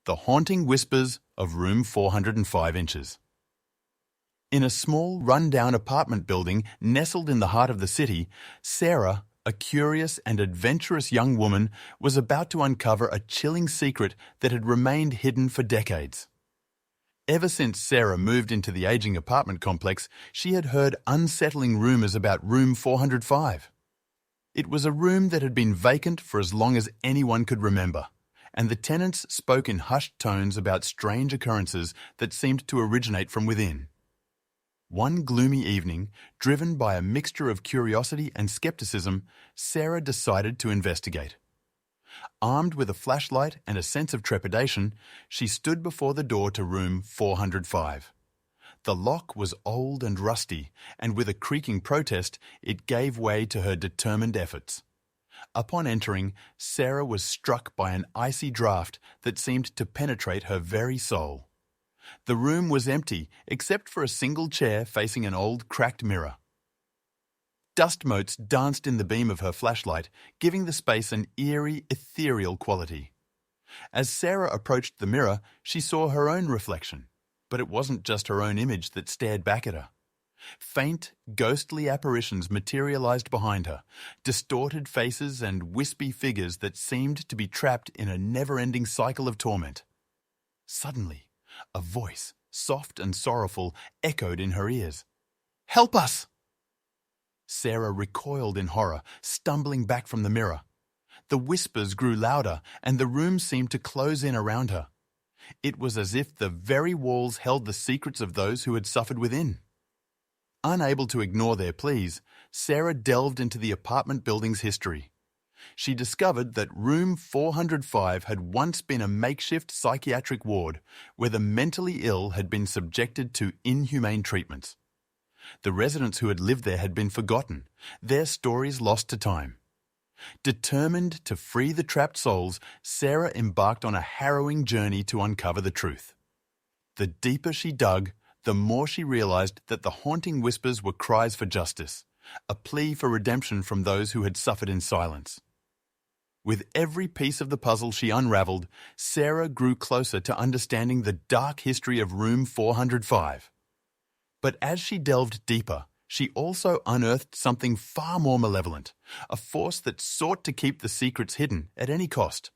The Haunting Whispers of Room 405 Inches. In a small, run-down apartment building nestled in the heart of the city, Sarah, a curious and adventurous young woman, was about to uncover a chilling secret that had remained hidden for decades. Ever since Sarah moved into the aging apartment complex, she had heard unsettling rumors about Room 405. It was a room that had been vacant for as long as anyone could remember, and the tenants spoke in hushed tones about strange occurrences that seemed to originate from within. One gloomy evening, driven by a mixture of curiosity and skepticism, Sarah decided to investigate. Armed with a flashlight and a sense of trepidation, she stood before the door to room 405. The lock was old and rusty, and with a creaking protest, it gave way to her determined efforts. Upon entering, Sarah was struck by an icy draft that seemed to penetrate her very soul. The room was empty except for a single chair facing an old, cracked mirror. Dust motes danced in the beam of her flashlight, giving the space an eerie, ethereal quality. As Sarah approached the mirror, she saw her own reflection, but it wasn't just her own image that stared back at her. Faint, ghostly apparitions materialized behind her, distorted faces and wispy figures that seemed to be trapped in a never-ending cycle of torment. Suddenly, a voice, soft and sorrowful, echoed in her ears. "Help us!" Sarah recoiled in horror, stumbling back from the mirror. The whispers grew louder, and the room seemed to close in around her. It was as if the very walls held the secrets of those who had suffered within. Unable to ignore their pleas, Sarah delved into the apartment building's history. She discovered that room 405 had once been a makeshift psychiatric ward where the mentally ill had been subjected to inhumane treatments. The residents who had lived there had been forgotten, their stories lost to time. Determined to free the trapped souls, Sarah embarked on a harrowing journey to uncover the truth. The deeper she dug, the more she realized that the haunting whispers were cries for justice, a plea for redemption from those who had suffered in silence. With every piece of the puzzle she unraveled, Sarah grew closer to understanding the dark history of room 405. But as she delved deeper, she also unearthed something far more malevolent, a force that sought to keep the secrets hidden at any cost.